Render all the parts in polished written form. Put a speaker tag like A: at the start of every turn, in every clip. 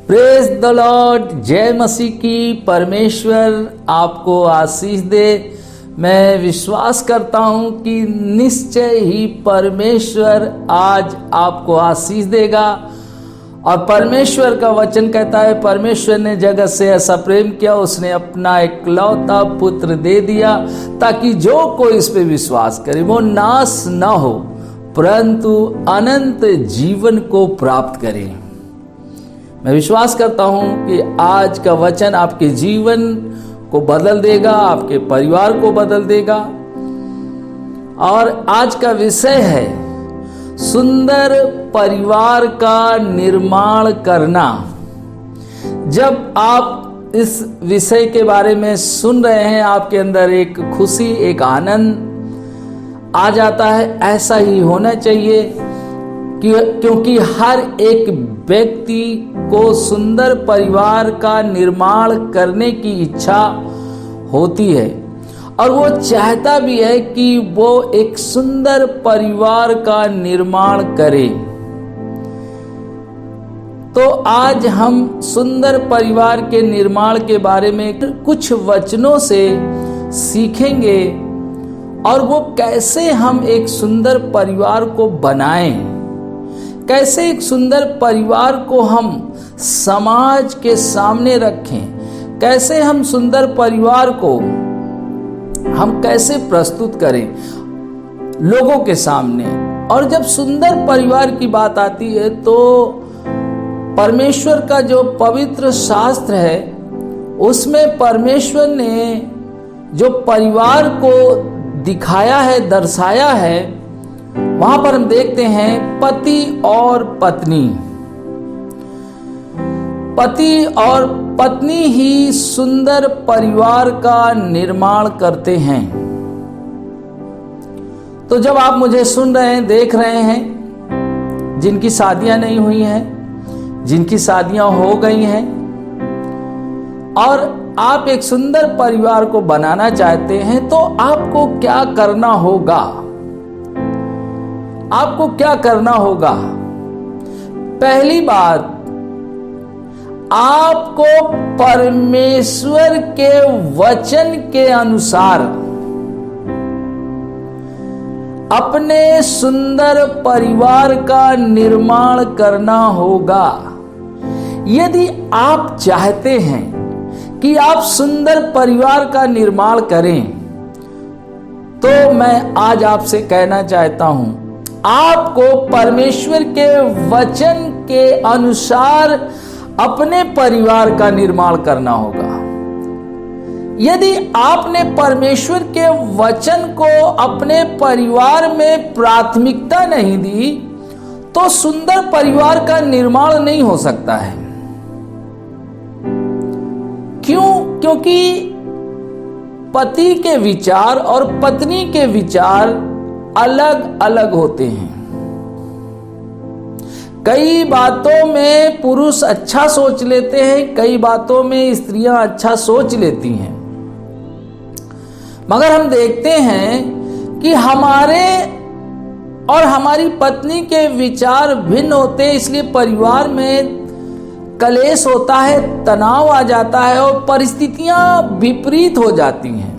A: Praise the Lord. जय मसीह की। परमेश्वर आपको आशीष दे। मैं विश्वास करता हूं कि निश्चय ही परमेश्वर आज आपको आशीष देगा। और परमेश्वर का वचन कहता है, परमेश्वर ने जगत से ऐसा प्रेम किया, उसने अपना इकलौता पुत्र दे दिया, ताकि जो कोई इस पे विश्वास करे वो नाश न हो, परंतु अनंत जीवन को प्राप्त करे। मैं विश्वास करता हूं कि आज का वचन आपके जीवन को बदल देगा, आपके परिवार को बदल देगा। और आज का विषय है सुंदर परिवार का निर्माण करना। जब आप इस विषय के बारे में सुन रहे हैं, आपके अंदर एक खुशी, एक आनंद आ जाता है। ऐसा ही होना चाहिए, क्योंकि हर एक व्यक्ति को सुंदर परिवार का निर्माण करने की इच्छा होती है और वो चाहता भी है कि वो एक सुंदर परिवार का निर्माण करे। तो आज हम सुंदर परिवार के निर्माण के बारे में कुछ वचनों से सीखेंगे और वो कैसे हम एक सुंदर परिवार को बनाएं, कैसे एक सुंदर परिवार को हम समाज के सामने रखें, कैसे हम सुंदर परिवार को हम कैसे प्रस्तुत करें लोगों के सामने। और जब सुंदर परिवार की बात आती है तो परमेश्वर का जो पवित्र शास्त्र है उसमें परमेश्वर ने जो परिवार को दिखाया है, दर्शाया है, वहां पर हम देखते हैं पति और पत्नी। पति और पत्नी ही सुंदर परिवार का निर्माण करते हैं। तो जब आप मुझे सुन रहे हैं, देख रहे हैं, जिनकी शादियां नहीं हुई हैं, जिनकी शादियां हो गई हैं और आप एक सुंदर परिवार को बनाना चाहते हैं, तो आपको क्या करना होगा? आपको क्या करना होगा? पहली बात, आपको परमेश्वर के वचन के अनुसार अपने सुंदर परिवार का निर्माण करना होगा। यदि आप चाहते हैं कि आप सुंदर परिवार का निर्माण करें, तो मैं आज आपसे कहना चाहता हूं, आपको परमेश्वर के वचन के अनुसार अपने परिवार का निर्माण करना होगा। यदि आपने परमेश्वर के वचन को अपने परिवार में प्राथमिकता नहीं दी, तो सुंदर परिवार का निर्माण नहीं हो सकता है। क्यों? क्योंकि पति के विचार और पत्नी के विचार अलग अलग होते हैं। कई बातों में पुरुष अच्छा सोच लेते हैं, कई बातों में स्त्रियां अच्छा सोच लेती हैं, मगर हम देखते हैं कि हमारे और हमारी पत्नी के विचार भिन्न होते हैं। इसलिए परिवार में कलेश होता है, तनाव आ जाता है और परिस्थितियां विपरीत हो जाती हैं।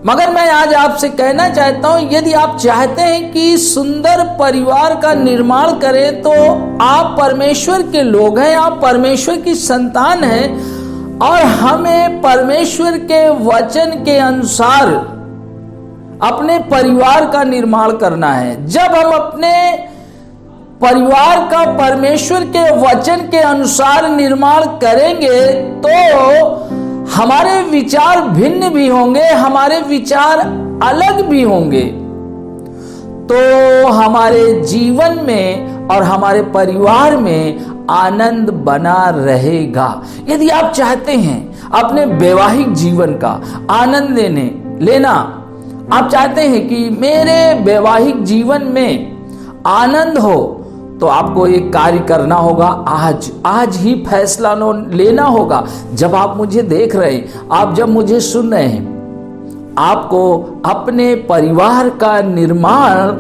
A: मगर मैं आज आपसे कहना चाहता हूं, यदि आप चाहते हैं कि सुंदर परिवार का निर्माण करें, तो आप परमेश्वर के लोग हैं, आप परमेश्वर की संतान हैं और हमें परमेश्वर के वचन के अनुसार अपने परिवार का निर्माण करना है। जब हम अपने परिवार का परमेश्वर के वचन के अनुसार निर्माण करेंगे, तो हमारे विचार भिन्न भी होंगे, हमारे विचार अलग भी होंगे, तो हमारे जीवन में और हमारे परिवार में आनंद बना रहेगा। यदि आप चाहते हैं अपने वैवाहिक जीवन का आनंद लेना, आप चाहते हैं कि मेरे वैवाहिक जीवन में आनंद हो, तो आपको एक कार्य करना होगा। आज ही फैसला लेना होगा। जब आप मुझे देख रहे हैं, आप जब मुझे सुन रहे हैं, आपको अपने परिवार का निर्माण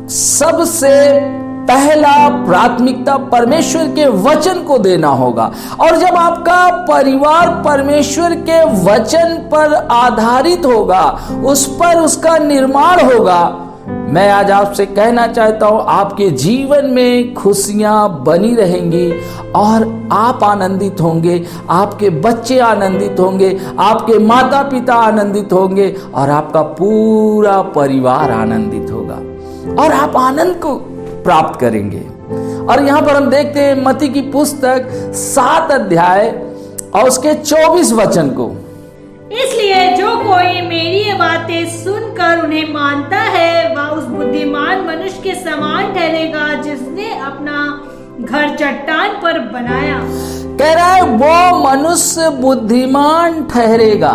A: सबसे पहला प्राथमिकता परमेश्वर के वचन को देना होगा। और जब आपका परिवार परमेश्वर के वचन पर आधारित होगा, उस पर उसका निर्माण होगा, मैं आज आपसे कहना चाहता हूं, आपके जीवन में खुशियां बनी रहेंगी और आप आनंदित होंगे, आपके बच्चे आनंदित होंगे, आपके माता पिता आनंदित होंगे और आपका पूरा परिवार आनंदित होगा और आप आनंद को प्राप्त करेंगे। और यहां पर हम देखते हैं मत्ती की पुस्तक 7 अध्याय और उसके 24 वचन को।
B: इसलिए जो कोई मेरी बातें सुनकर उन्हें मानता है, वह उस बुद्धिमान मनुष्य के समान ठहरेगा जिसने अपना घर चट्टान पर बनाया।
A: कह रहा है वो मनुष्य बुद्धिमान ठहरेगा,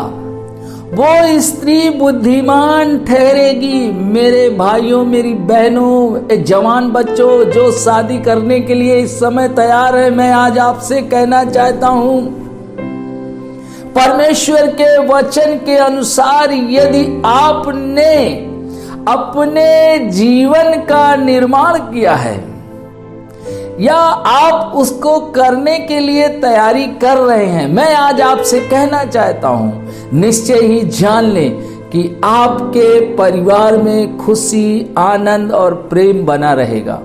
A: वो स्त्री बुद्धिमान ठहरेगी। मेरे भाइयों, मेरी बहनों, जवान बच्चों जो शादी करने के लिए इस समय तैयार है, मैं आज आपसे कहना चाहता हूं, परमेश्वर के वचन के अनुसार यदि आपने अपने जीवन का निर्माण किया है या आप उसको करने के लिए तैयारी कर रहे हैं, मैं आज आपसे कहना चाहता हूं, निश्चय ही जान लें कि आपके परिवार में खुशी, आनंद और प्रेम बना रहेगा।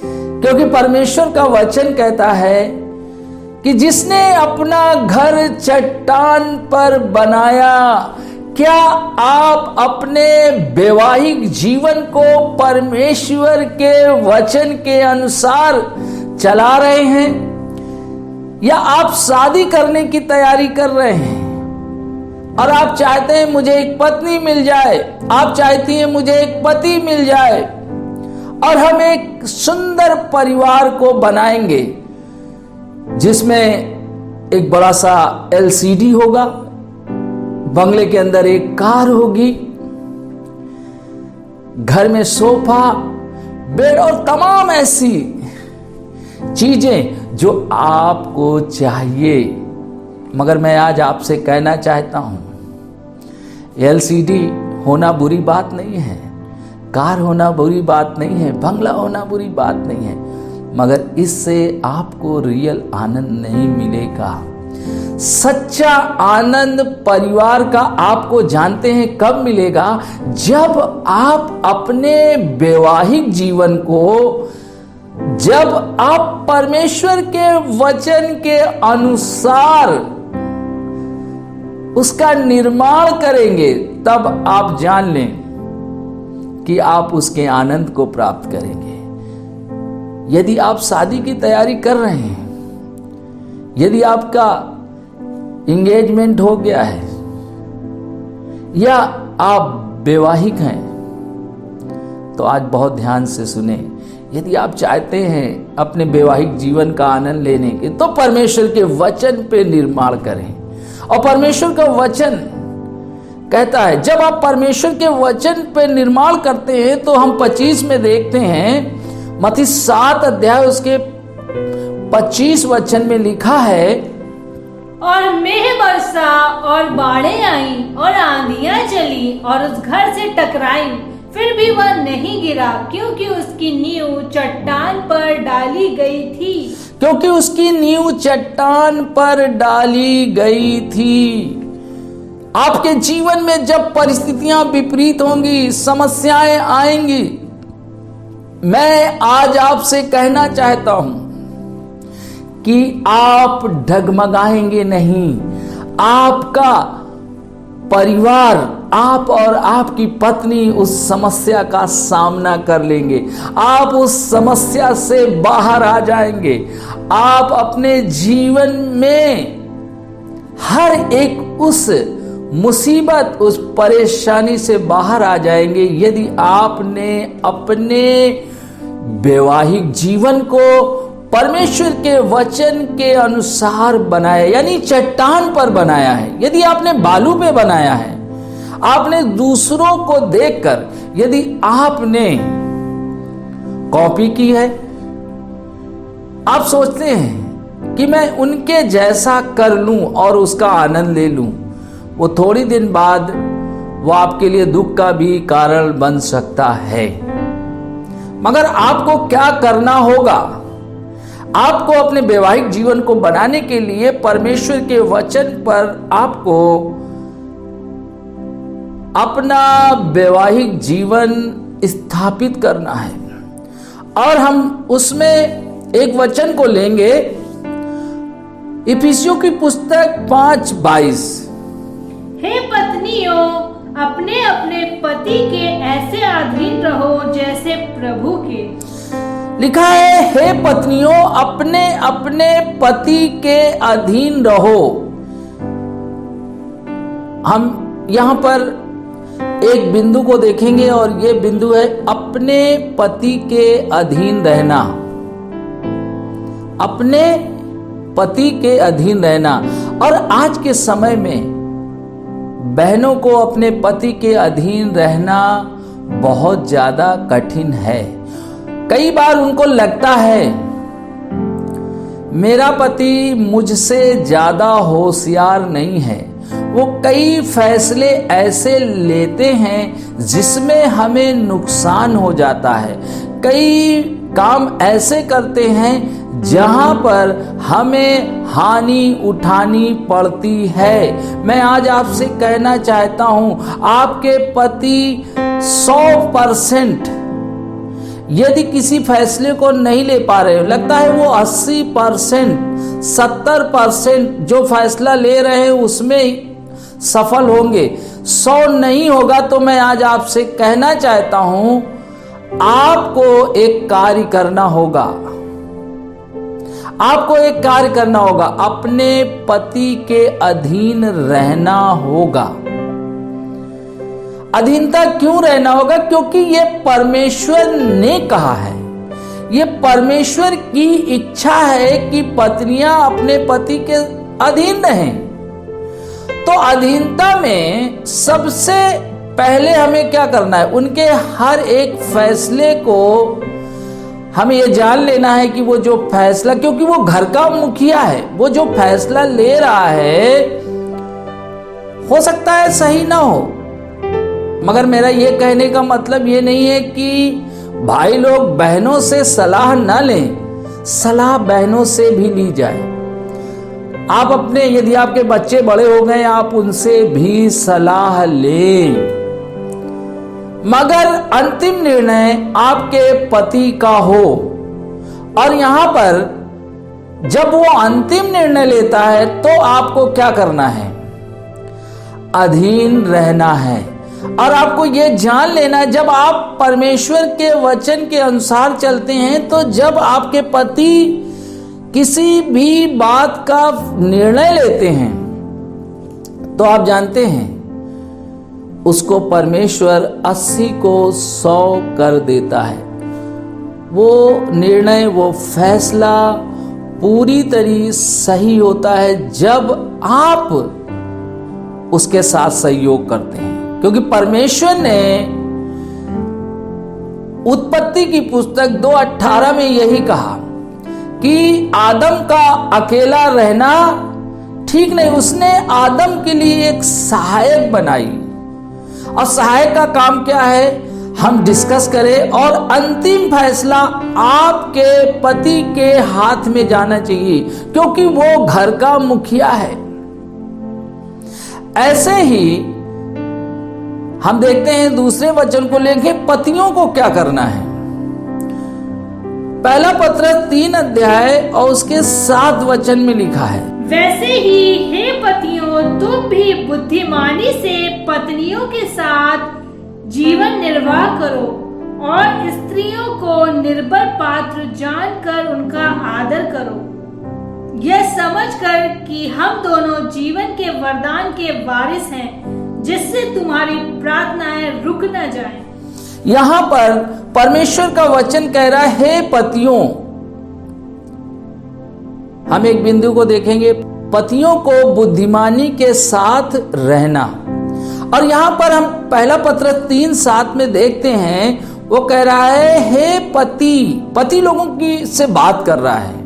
A: क्योंकि परमेश्वर का वचन कहता है कि जिसने अपना घर चट्टान पर बनाया, क्या आप अपने वैवाहिक जीवन को परमेश्वर के वचन के अनुसार चला रहे हैं या आप शादी करने की तैयारी कर रहे हैं और आप चाहते हैं मुझे एक पत्नी मिल जाए, आप चाहती हैं मुझे एक पति मिल जाए और हम एक सुंदर परिवार को बनाएंगे जिसमें एक बड़ा सा LCD होगा, बंगले के अंदर एक कार होगी, घर में सोफा, बेड और तमाम ऐसी चीजें जो आपको चाहिए। मगर मैं आज आपसे कहना चाहता हूं, LCD होना बुरी बात नहीं है, कार होना बुरी बात नहीं है, बंगला होना बुरी बात नहीं है, मगर इससे आपको रियल आनंद नहीं मिलेगा। सच्चा आनंद परिवार का आपको जानते हैं कब मिलेगा? जब आप अपने वैवाहिक जीवन को, जब आप परमेश्वर के वचन के अनुसार उसका निर्माण करेंगे, तब आप जान लें कि आप उसके आनंद को प्राप्त करेंगे। यदि आप शादी की तैयारी कर रहे हैं, यदि आपका एंगेजमेंट हो गया है या आप वैवाहिक हैं, तो आज बहुत ध्यान से सुने। यदि आप चाहते हैं अपने वैवाहिक जीवन का आनंद लेने के, तो परमेश्वर के वचन पे निर्माण करें। और परमेश्वर का वचन कहता है, जब आप परमेश्वर के वचन पे निर्माण करते हैं, तो हम 25 में देखते हैं, मत्ती 7 अध्याय उसके 25 वचन में लिखा है,
B: और मेघ बरसा और बाढ़ें आई और आंधियां चली और उस घर से टकराई, फिर भी वह नहीं गिरा क्योंकि उसकी नींव चट्टान पर डाली गई थी।
A: क्योंकि उसकी नींव चट्टान पर डाली गई थी। आपके जीवन में जब परिस्थितियां विपरीत होंगी, समस्याएं आएंगी, मैं आज आपसे कहना चाहता हूं कि आप डगमगाएंगे नहीं। आपका परिवार, आप और आपकी पत्नी उस समस्या का सामना कर लेंगे। आप उस समस्या से बाहर आ जाएंगे। आप अपने जीवन में हर एक उस मुसीबत, उस परेशानी से बाहर आ जाएंगे, यदि आपने अपने वैवाहिक जीवन को परमेश्वर के वचन के अनुसार बनाया, यानी चट्टान पर बनाया है। यदि आपने बालू पे बनाया है, आपने दूसरों को देखकर, यदि आपने कॉपी की है। आप सोचते हैं कि मैं उनके जैसा कर लूं और उसका आनंद ले लूं। वो थोड़ी दिन बाद वो आपके लिए दुख का भी कारण बन सकता है। मगर आपको क्या करना होगा? आपको अपने वैवाहिक जीवन को बनाने के लिए परमेश्वर के वचन पर आपको अपना वैवाहिक जीवन स्थापित करना है। और हम उसमें एक वचन को लेंगे, इफिसियों की पुस्तक 5:22।
B: हे पत्नियों, अपने अपने पति के ऐसे अधीन रहो जैसे प्रभु के।
A: लिखा है, हे पत्नियों, अपने अपने पति के अधीन रहो। हम यहां पर एक बिंदु को देखेंगे और यह बिंदु है अपने पति के अधीन रहना। अपने पति के अधीन रहना। और आज के समय में बहनों को अपने पति के अधीन रहना बहुत ज्यादा कठिन है। कई बार उनको लगता है मेरा पति मुझसे ज्यादा होशियार नहीं है। वो कई फैसले ऐसे लेते हैं जिसमें हमें नुकसान हो जाता है। कई काम ऐसे करते हैं जहां पर हमें हानि उठानी पड़ती है। मैं आज आपसे कहना चाहता हूं, आपके पति 100% यदि किसी फैसले को नहीं ले पा रहे हो, लगता है वो 80%, 70% जो फैसला ले रहे हैं उसमें सफल होंगे, 100 नहीं होगा, तो मैं आज आपसे कहना चाहता हूं, आपको एक कार्य करना होगा। आपको एक कार्य करना होगा, अपने पति के अधीन रहना होगा। अधीनता क्यों रहना होगा? क्योंकि ये परमेश्वर ने कहा है, ये परमेश्वर की इच्छा है कि पत्नियां अपने पति के अधीन रहें। तो अधीनता में सबसे पहले हमें क्या करना है? उनके हर एक फैसले को हमें यह जान लेना है कि वो जो फैसला, क्योंकि वो घर का मुखिया है, वो जो फैसला ले रहा है हो सकता है सही ना हो। मगर मेरा ये कहने का मतलब ये नहीं है कि भाई लोग बहनों से सलाह ना लें, सलाह बहनों से भी ली जाए। आप अपने, यदि आपके बच्चे बड़े हो गए, आप उनसे भी सलाह लें, मगर अंतिम निर्णय आपके पति का हो। और यहां पर जब वो अंतिम निर्णय लेता है तो आपको क्या करना है? अधीन रहना है। और आपको ये जान लेना है, जब आप परमेश्वर के वचन के अनुसार चलते हैं, तो जब आपके पति किसी भी बात का निर्णय लेते हैं तो आप जानते हैं उसको परमेश्वर 80 को 100 कर देता है। वो निर्णय, वो फैसला पूरी तरह सही होता है जब आप उसके साथ सहयोग करते हैं। क्योंकि परमेश्वर ने उत्पत्ति की पुस्तक 2:18 में यही कहा कि आदम का अकेला रहना ठीक नहीं, उसने आदम के लिए एक सहायक बनाई। और सहायक का काम क्या है? हम डिस्कस करें और अंतिम फैसला आपके पति के हाथ में जाना चाहिए, क्योंकि वो घर का मुखिया है। ऐसे ही हम देखते हैं दूसरे वचन को लेके पतियों को क्या करना है। पहला पत्रस 3 अध्याय और उसके 7 वचन में लिखा है,
B: वैसे ही हे पतियों, तुम भी बुद्धिमानी से पत्नियों के साथ जीवन निर्वाह करो और स्त्रियों को निर्बल पात्र जानकर उनका आदर करो, यह समझकर कि हम दोनों जीवन के वरदान के वारिस हैं, जिससे तुम्हारी प्रार्थनाएं रुक न जाएं।
A: यहां पर परमेश्वर का वचन कह रहा है, हे पतियों। हम एक बिंदु को देखेंगे, पतियों को बुद्धिमानी के साथ रहना। और यहां पर हम पहला पत्र 3:7 में देखते हैं, वो कह रहा है हे पति, पति लोगों की से बात कर रहा है।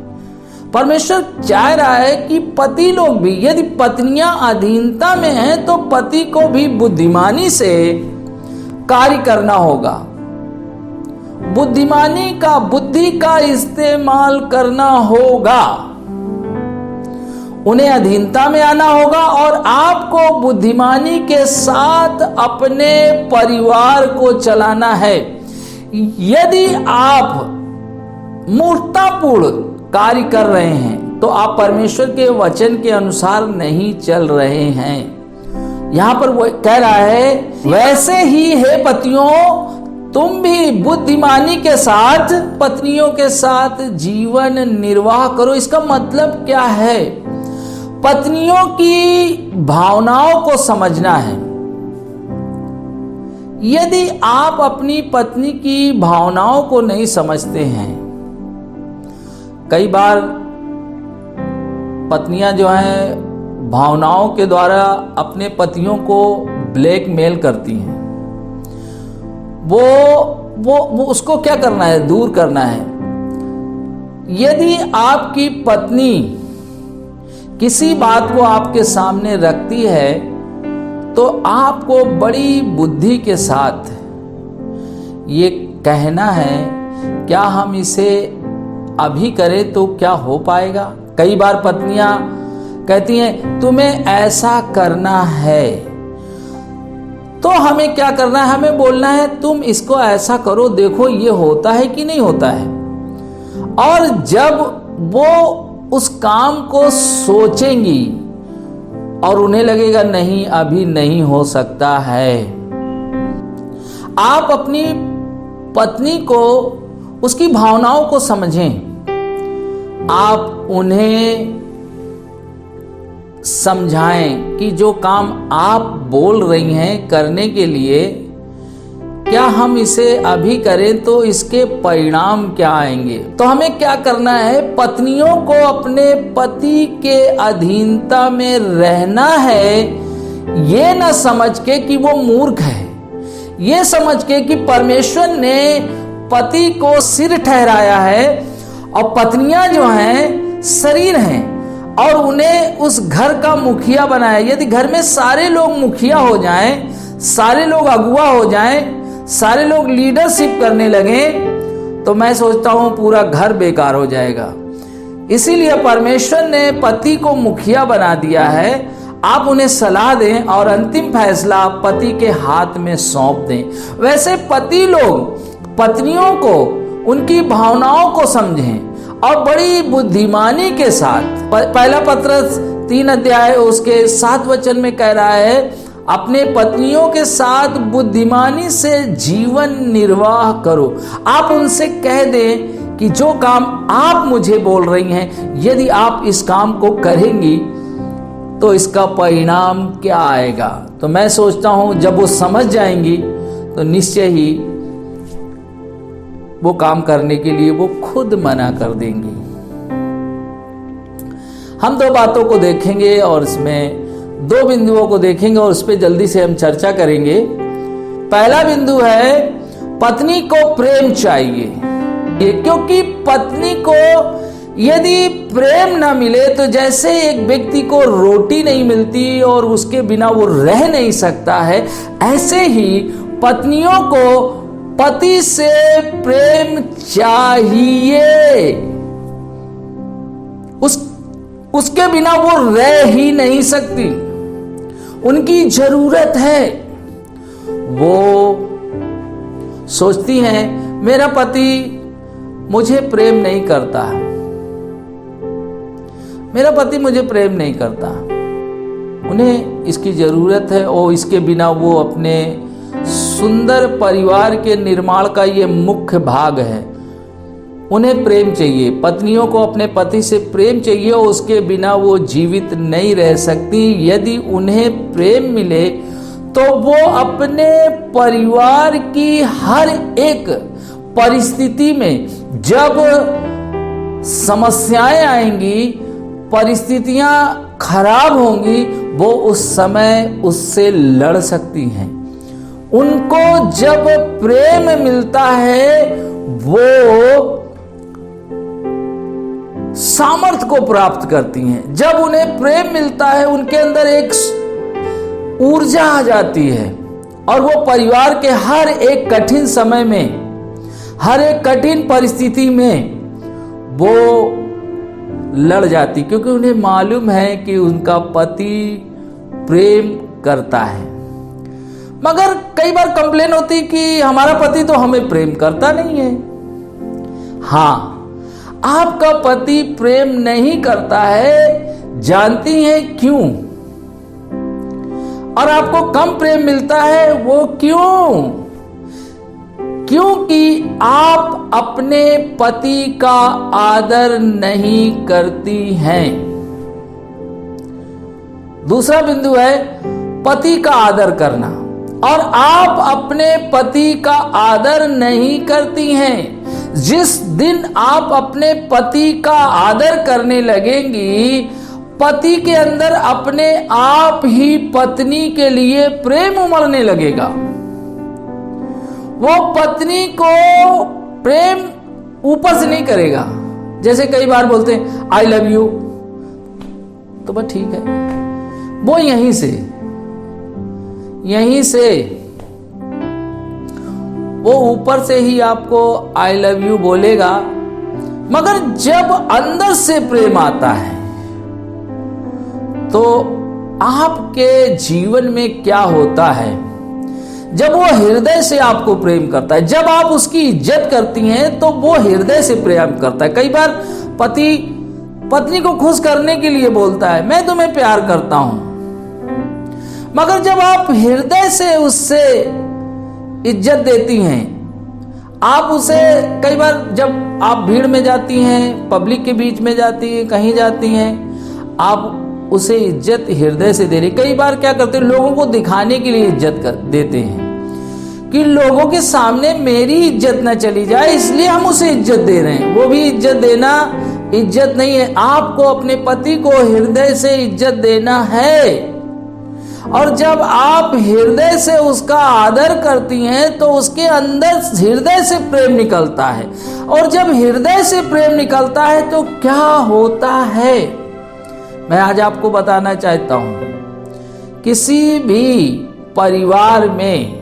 A: परमेश्वर चाह रहा है कि पति लोग भी, यदि पत्नियां अधीनता में हैं तो पति को भी बुद्धिमानी से कार्य करना होगा। बुद्धिमानी का, बुद्धि का इस्तेमाल करना होगा। उन्हें अधीनता में आना होगा और आपको बुद्धिमानी के साथ अपने परिवार को चलाना है। यदि आप मूर्खतापूर्ण कार्य कर रहे हैं तो आप परमेश्वर के वचन के अनुसार नहीं चल रहे हैं। यहां पर वो कह रहा है वैसे ही हे पतियों तुम भी बुद्धिमानी के साथ पत्नियों के साथ जीवन निर्वाह करो। इसका मतलब क्या है? पत्नियों की भावनाओं को समझना है। यदि आप अपनी पत्नी की भावनाओं को नहीं समझते हैं, कई बार पत्नियां जो हैं भावनाओं के द्वारा अपने पतियों को ब्लैकमेल करती हैं। वो उसको क्या करना है? दूर करना है। यदि आपकी पत्नी किसी बात को आपके सामने रखती है तो आपको बड़ी बुद्धि के साथ ये कहना है, क्या हम इसे अभी करें तो क्या हो पाएगा? कई बार पत्नियां कहती हैं तुम्हें ऐसा करना है, तो हमें क्या करना है? हमें बोलना है तुम इसको ऐसा करो, देखो ये होता है कि नहीं होता है। और जब वो उस काम को सोचेंगी और उन्हें लगेगा नहीं अभी नहीं हो सकता है, आप अपनी पत्नी को उसकी भावनाओं को समझें। आप उन्हें समझाएं कि जो काम आप बोल रही हैं करने के लिए, क्या हम इसे अभी करें तो इसके परिणाम क्या आएंगे। तो हमें क्या करना है? पत्नियों को अपने पति के अधीनता में रहना है, ये न समझ के कि वो मूर्ख है, ये समझ के कि परमेश्वर ने पति को सिर ठहराया है और पत्नियां जो हैं शरीर हैं और उन्हें उस घर का मुखिया बनाया। यदि घर में सारे लोग मुखिया हो जाएं, सारे लोग अगुआ हो जाएं, सारे लोग लीडरशिप करने लगे, तो मैं सोचता हूं पूरा घर बेकार हो जाएगा। इसीलिए परमेश्वर ने पति को मुखिया बना दिया है। आप उन्हें सलाह दें और अंतिम फैसला पति के हाथ में सौंप दें। वैसे पति लोग पत्नियों को उनकी भावनाओं को समझें और बड़ी बुद्धिमानी के साथ। पहला पत्रस 3 अध्याय उसके 7 वचन में कह रहा है अपने पत्नियों के साथ बुद्धिमानी से जीवन निर्वाह करो। आप उनसे कह दें कि जो काम आप मुझे बोल रही हैं, यदि आप इस काम को करेंगी तो इसका परिणाम क्या आएगा। तो मैं सोचता हूं जब वो समझ जाएंगी तो निश्चय ही वो काम करने के लिए वो खुद मना कर देंगी। हम 2 बातों को देखेंगे और इसमें 2 बिंदुओं को देखेंगे और उस पर जल्दी से हम चर्चा करेंगे। पहला बिंदु है पत्नी को प्रेम चाहिए, क्योंकि पत्नी को यदि प्रेम ना मिले तो जैसे एक व्यक्ति को रोटी नहीं मिलती और उसके बिना वो रह नहीं सकता है, ऐसे ही पत्नियों को पति से प्रेम चाहिए। उसके बिना वो रह ही नहीं सकती, उनकी जरूरत है। वो सोचती हैं मेरा पति मुझे प्रेम नहीं करता, मेरा पति मुझे प्रेम नहीं करता। उन्हें इसकी जरूरत है और इसके बिना वो अपने सुंदर परिवार के निर्माण का ये मुख्य भाग है। उन्हें प्रेम चाहिए, पत्नियों को अपने पति से प्रेम चाहिए और उसके बिना वो जीवित नहीं रह सकती। यदि उन्हें प्रेम मिले तो वो अपने परिवार की हर एक परिस्थिति में, जब समस्याएं आएंगी, परिस्थितियां खराब होंगी, वो उस समय उससे लड़ सकती हैं। उनको जब प्रेम मिलता है वो सामर्थ्य को प्राप्त करती हैं। जब उन्हें प्रेम मिलता है उनके अंदर एक ऊर्जा आ जाती है और वो परिवार के हर एक कठिन समय में, हर एक कठिन परिस्थिति में वो लड़ जाती, क्योंकि उन्हें मालूम है कि उनका पति प्रेम करता है। मगर कई बार कंप्लेन होती कि हमारा पति तो हमें प्रेम करता नहीं है। हाँ, आपका पति प्रेम नहीं करता है, जानती हैं क्यों? और आपको कम प्रेम मिलता है वो क्यों? क्योंकि आप अपने पति का आदर नहीं करती हैं। दूसरा बिंदु है पति का आदर करना, और आप अपने पति का आदर नहीं करती हैं। जिस दिन आप अपने पति का आदर करने लगेंगी, पति के अंदर अपने आप ही पत्नी के लिए प्रेम उमड़ने लगेगा। वो पत्नी को प्रेम ऊपर से नहीं करेगा। जैसे कई बार बोलते हैं आई लव यू, तो बस ठीक है, वो यहीं से वो ऊपर से ही आपको आई लव यू बोलेगा। मगर जब अंदर से प्रेम आता है तो आपके जीवन में क्या होता है? जब वो हृदय से आपको प्रेम करता है, जब आप उसकी इज्जत करती हैं तो वो हृदय से प्रेम करता है। कई बार पति पत्नी को खुश करने के लिए बोलता है मैं तुम्हें प्यार करता हूं, मगर जब आप हृदय से उससे इज्जत देती हैं, आप उसे कई बार जब आप भीड़ में जाती हैं, पब्लिक के बीच में जाती हैं, कहीं जाती हैं, आप उसे इज्जत हृदय से दे रही। कई बार क्या करते हैं, लोगों को दिखाने के लिए इज्जत देते हैं कि लोगों के सामने मेरी इज्जत न चली जाए, इसलिए हम उसे इज्जत दे रहे हैं। वो भी इज्जत देना इज्जत नहीं है। आपको अपने पति को हृदय से इज्जत देना है, और जब आप हृदय से उसका आदर करती हैं तो उसके अंदर हृदय से प्रेम निकलता है। और जब हृदय से प्रेम निकलता है तो क्या होता है, मैं आज आपको बताना चाहता हूं। किसी भी परिवार में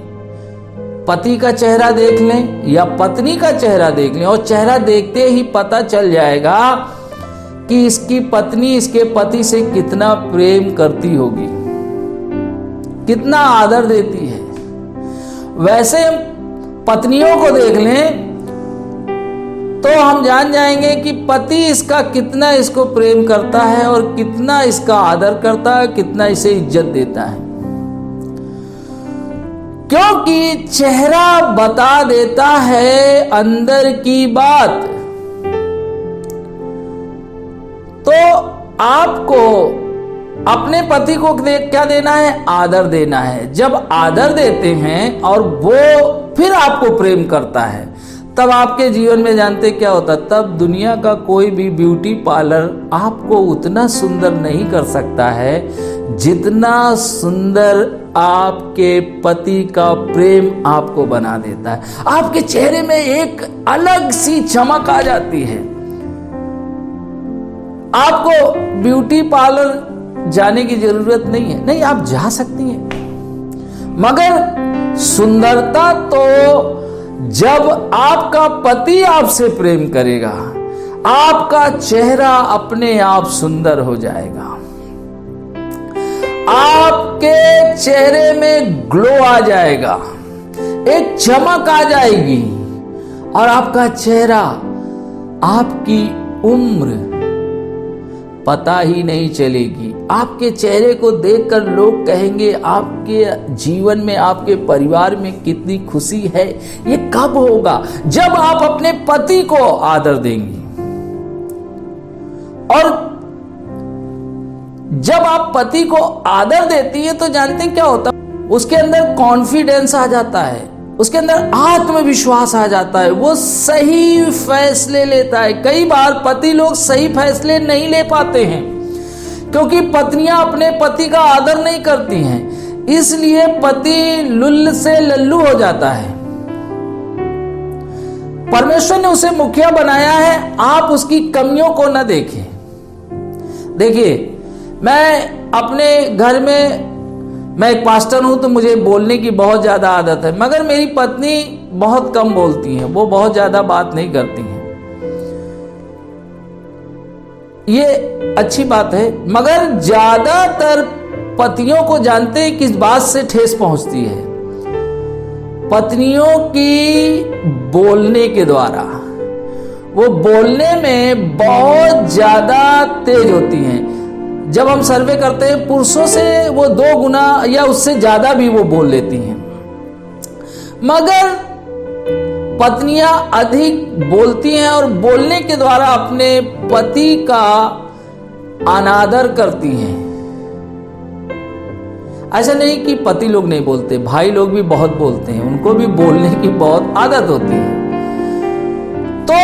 A: पति का चेहरा देख लें या पत्नी का चेहरा देख लें, और चेहरा देखते ही पता चल जाएगा कि इसकी पत्नी इसके पति से कितना प्रेम करती होगी, कितना आदर देती है। वैसे पत्नियों को देख लें तो हम जान जाएंगे कि पति इसका कितना इसको प्रेम करता है और कितना इसका आदर करता है, कितना इसे इज्जत देता है। क्योंकि चेहरा बता देता है अंदर की बात। तो आपको अपने पति को क्या देना है? आदर देना है। जब आदर देते हैं और वो फिर आपको प्रेम करता है, तब आपके जीवन में जानते क्या होता? तब दुनिया का कोई भी ब्यूटी पार्लर आपको उतना सुंदर नहीं कर सकता है जितना सुंदर आपके पति का प्रेम आपको बना देता है। आपके चेहरे में एक अलग सी चमक आ जाती है। आपको ब्यूटी पार्लर जाने की जरूरत नहीं है, नहीं, आप जा सकती हैं, मगर सुंदरता तो जब आपका पति आपसे प्रेम करेगा, आपका चेहरा अपने आप सुंदर हो जाएगा। आपके चेहरे में ग्लो आ जाएगा, एक चमक आ जाएगी, और आपका चेहरा, आपकी उम्र पता ही नहीं चलेगी। आपके चेहरे को देखकर लोग कहेंगे आपके जीवन में, आपके परिवार में कितनी खुशी है। ये कब होगा? जब आप अपने पति को आदर देंगी। और जब आप पति को आदर देती है तो जानते हैं क्या होता है? उसके अंदर कॉन्फिडेंस आ जाता है, उसके अंदर आत्मविश्वास आ जाता है, वो सही फैसले लेता है। कई बार पति लोग सही फैसले नहीं ले पाते हैं क्योंकि पत्नियां अपने पति का आदर नहीं करती हैं। इसलिए पति लुल्ल से लल्लू हो जाता है। परमेश्वर ने उसे मुखिया बनाया है, आप उसकी कमियों को न देखें। देखिए, मैं अपने घर में, मैं एक पास्टर हूं तो मुझे बोलने की बहुत ज्यादा आदत है, मगर मेरी पत्नी बहुत कम बोलती हैं, वो बहुत ज्यादा बात नहीं करती हैं। ये अच्छी बात है, मगर ज्यादातर पतियों को जानते हैं किस बात से ठेस पहुंचती है? पत्नियों की बोलने के द्वारा। वो बोलने में बहुत ज्यादा तेज होती हैं। जब हम सर्वे करते हैं, पुरुषों से वो 2 गुना या उससे ज्यादा भी वो बोल लेती हैं, मगर पत्नियां अधिक बोलती हैं और बोलने के द्वारा अपने पति का अनादर करती हैं। ऐसा नहीं कि पति लोग नहीं बोलते, भाई लोग भी बहुत बोलते हैं, उनको भी बोलने की बहुत आदत होती है। तो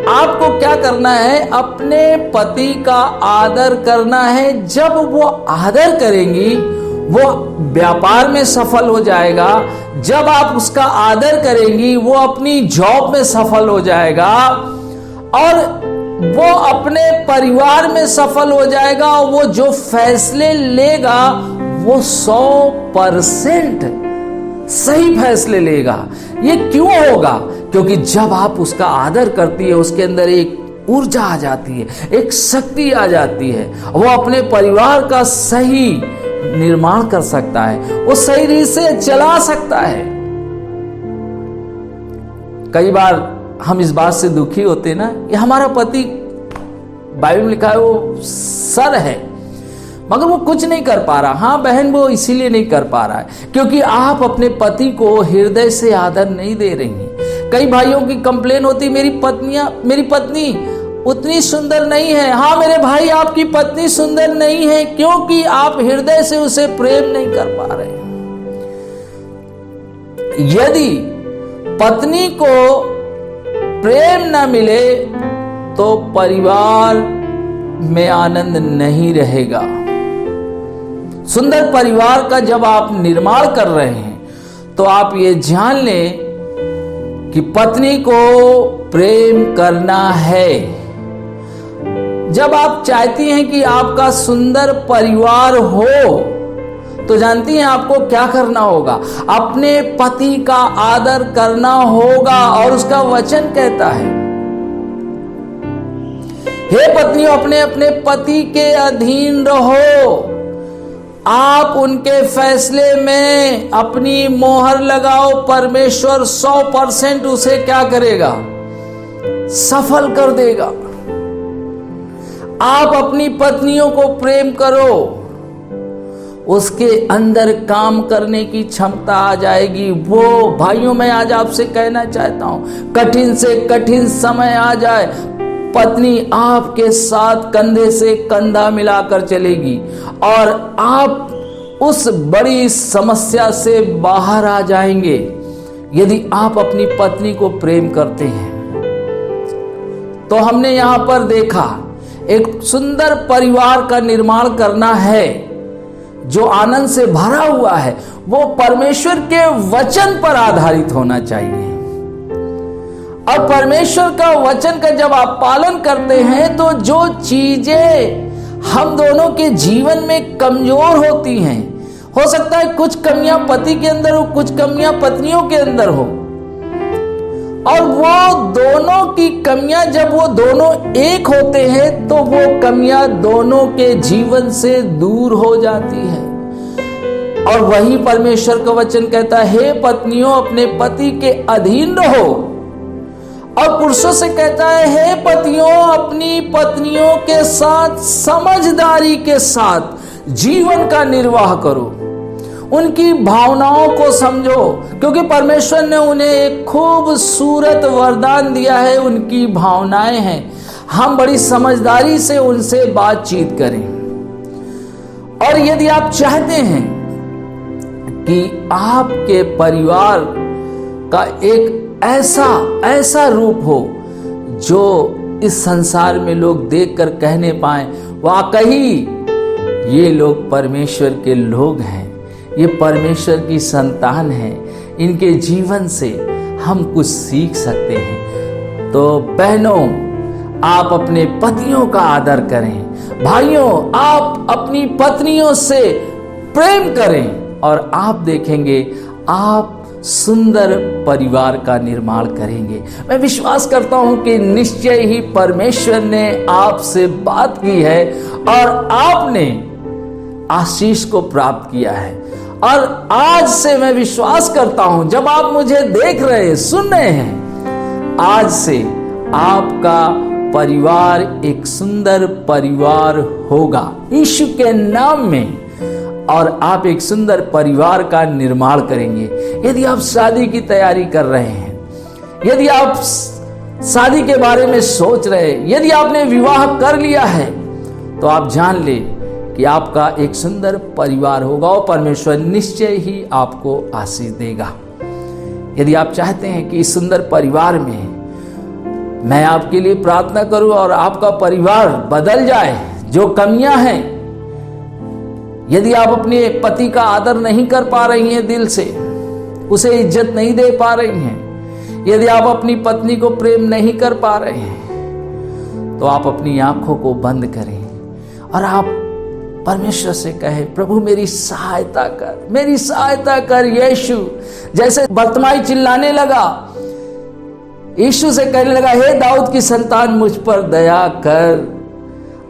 A: आपको क्या करना है? अपने पति का आदर करना है। जब वो आदर करेंगी, वो व्यापार में सफल हो जाएगा। जब आप उसका आदर करेंगी, वो अपनी जॉब में सफल हो जाएगा और वो अपने परिवार में सफल हो जाएगा। और वो जो फैसले लेगा वो 100% सही फैसले लेगा। ये क्यों होगा? क्योंकि जब आप उसका आदर करती है, उसके अंदर एक ऊर्जा आ जाती है, एक शक्ति आ जाती है। वो अपने परिवार का सही निर्माण कर सकता है, वो सही रीत से चला सकता है। कई बार हम इस बात से दुखी होते ना, ये हमारा पति, बाइबल में लिखा है वो सर है, मगर वो कुछ नहीं कर पा रहा। हाँ बहन, वो इसीलिए नहीं कर पा रहा है क्योंकि आप अपने पति को हृदय से आदर नहीं दे रही हैं। कई भाइयों की कंप्लेन होती, मेरी पत्नी उतनी सुंदर नहीं है। हाँ मेरे भाई, आपकी पत्नी सुंदर नहीं है क्योंकि आप हृदय से उसे प्रेम नहीं कर पा रहे। यदि पत्नी को प्रेम न मिले तो परिवार में आनंद नहीं रहेगा। सुंदर परिवार का जब आप निर्माण कर रहे हैं तो आप ये जान लें कि पत्नी को प्रेम करना है। जब आप चाहती हैं कि आपका सुंदर परिवार हो तो जानती हैं आपको क्या करना होगा? अपने पति का आदर करना होगा। और उसका वचन कहता है, हे पत्नियों, अपने अपने पति के अधीन रहो। आप उनके फैसले में अपनी मोहर लगाओ। परमेश्वर 100% उसे क्या करेगा? सफल कर देगा। आप अपनी पत्नियों को प्रेम करो, उसके अंदर काम करने की क्षमता आ जाएगी। वो भाइयों, मैं आज आपसे कहना चाहता हूं, कठिन से कठिन समय आ जाए, पत्नी आपके साथ कंधे से कंधा मिलाकर चलेगी और आप उस बड़ी समस्या से बाहर आ जाएंगे यदि आप अपनी पत्नी को प्रेम करते हैं। तो हमने यहां पर देखा, एक सुंदर परिवार का निर्माण करना है जो आनंद से भरा हुआ है, वो परमेश्वर के वचन पर आधारित होना चाहिए। और परमेश्वर का वचन का जब आप पालन करते हैं तो जो चीजें हम दोनों के जीवन में कमजोर होती हैं, हो सकता है कुछ कमियां पति के अंदर हो, कुछ कमियां पत्नियों के अंदर हो, और वो दोनों की कमियां जब वो दोनों एक होते हैं तो वो कमियां दोनों के जीवन से दूर हो जाती है। और वही परमेश्वर का वचन कहता है, हे पत्नियों, अपने पति के अधीन रहो। और पुरुषों से कहता है, हे पतियों, अपनी पत्नियों के साथ समझदारी के साथ जीवन का निर्वाह करो। उनकी भावनाओं को समझो, क्योंकि परमेश्वर ने उन्हें एक खूबसूरत वरदान दिया है, उनकी भावनाएं हैं। हम बड़ी समझदारी से उनसे बातचीत करें। और यदि आप चाहते हैं कि आपके परिवार का एक ऐसा रूप हो जो इस संसार में लोग देखकर कहने पाए, वाकई ये लोग परमेश्वर के लोग हैं, ये परमेश्वर की संतान है, इनके जीवन से हम कुछ सीख सकते हैं। तो बहनों, आप अपने पतियों का आदर करें। भाइयों, आप अपनी पत्नियों से प्रेम करें और आप देखेंगे आप सुंदर परिवार का निर्माण करेंगे। मैं विश्वास करता हूं कि निश्चय ही परमेश्वर ने आपसे बात की है और आपने आशीष को प्राप्त किया है। और आज से मैं विश्वास करता हूं, जब आप मुझे देख रहे हैं, सुन रहे हैं, आज से आपका परिवार एक सुंदर परिवार होगा यीशु के नाम में, और आप एक सुंदर परिवार का निर्माण करेंगे। यदि आप शादी की तैयारी कर रहे हैं, यदि आप शादी के बारे में सोच रहे हैं, यदि आपने विवाह कर लिया है, तो आप जान ले कि आपका एक सुंदर परिवार होगा और परमेश्वर निश्चय ही आपको आशीष देगा। यदि आप चाहते हैं कि इस सुंदर परिवार में मैं आपके लिए प्रार्थना करूं और आपका परिवार बदल जाए, जो कमियां हैं, यदि आप अपने पति का आदर नहीं कर पा रही हैं दिल से, उसे इज्जत नहीं दे पा रही हैं, यदि आप अपनी पत्नी को प्रेम नहीं कर पा रहे हैं, तो आप अपनी आंखों को बंद करें और आप परमेश्वर से कहें, प्रभु मेरी सहायता कर, मेरी सहायता कर यीशु। जैसे बर्तिमाई चिल्लाने लगा, यीशु से कहने लगा, हे दाऊद की संतान मुझ पर दया कर।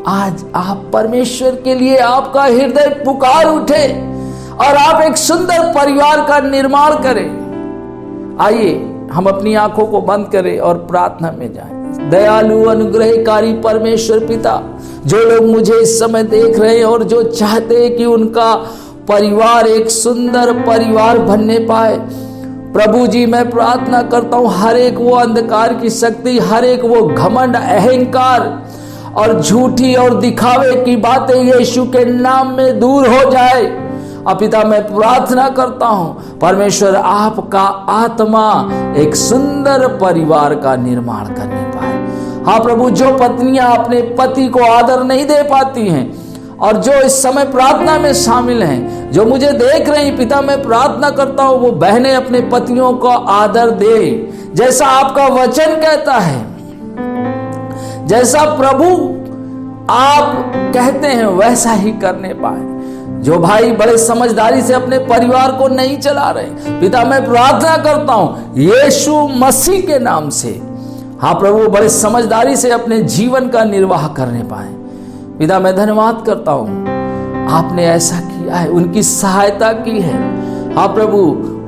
A: आज आप परमेश्वर के लिए आपका हृदय पुकार उठे और आप एक सुंदर परिवार का निर्माण करें। आइए हम अपनी आंखों को बंद करें और प्रार्थना में जाएं। दयालु अनुग्रहकारी परमेश्वर पिता, जो लोग मुझे इस समय देख रहे हैं और जो चाहते हैं कि उनका परिवार एक सुंदर परिवार बनने पाए, प्रभु जी मैं प्रार्थना करता हूं, हर एक वो अंधकार की शक्ति, हर एक वो घमंड, अहंकार और झूठी और दिखावे की बातें यीशु के नाम में दूर हो जाए। अब पिता मैं प्रार्थना करता हूं, परमेश्वर आपका आत्मा एक सुंदर परिवार का निर्माण करने पाए। हाँ प्रभु, जो पत्नियां अपने पति को आदर नहीं दे पाती हैं और जो इस समय प्रार्थना में शामिल हैं, जो मुझे देख रही, पिता मैं प्रार्थना करता हूं वो बहनें अपने पतियों को आदर दे, जैसा आपका वचन कहता है, जैसा प्रभु आप कहते हैं वैसा ही करने पाए। जो भाई बड़े समझदारी से अपने परिवार को नहीं चला रहे, पिता मैं प्रार्थना करता हूं यीशु मसीह के नाम से, हाँ प्रभु, बड़े समझदारी से अपने जीवन का निर्वाह करने पाए। पिता मैं धन्यवाद करता हूं, आपने ऐसा किया है, उनकी सहायता की है। हाँ प्रभु,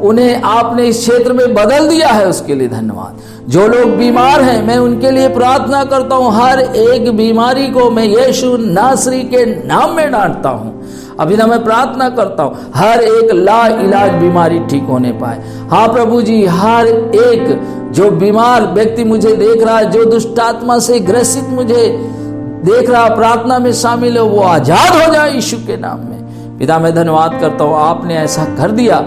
A: उन्हें आपने इस क्षेत्र में बदल दिया है, उसके लिए धन्यवाद। जो लोग बीमार हैं, मैं उनके लिए प्रार्थना करता हूं, हर एक बीमारी को मैं यीशु नासरी के नाम में डांटता हूं। अभी ना मैं प्रार्थना करता हूं हर एक ला इलाज बीमारी ठीक होने पाए। हाँ प्रभु जी, हर एक जो बीमार व्यक्ति मुझे देख रहा है, जो दुष्ट आत्मा से ग्रसित मुझे देख रहा, प्रार्थना में शामिल है, वो आजाद हो जाए यीशु के नाम में। पिता मैं धन्यवाद करता हूँ, आपने ऐसा कर दिया,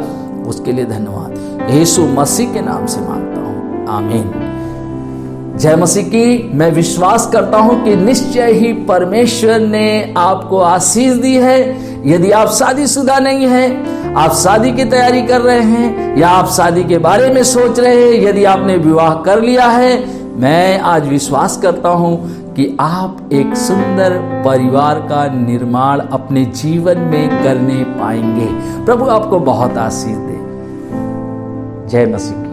A: उसके लिए धन्यवाद। यीशु मसीह के नाम से मांगता हूँ, आमीन। जय मसीह की। मैं विश्वास करता हूं कि निश्चय ही परमेश्वर ने आपको आशीष दी है। यदि आप शादीशुदा नहीं हैं, आप शादी की तैयारी कर रहे हैं या आप शादी के बारे में सोच रहे हैं, यदि आपने विवाह कर लिया है, मैं आज विश्वास करता हूं कि आप एक सुंदर परिवार का निर्माण अपने जीवन में करने पाएंगे। प्रभु आपको बहुत आशीष दे। जय मसीह।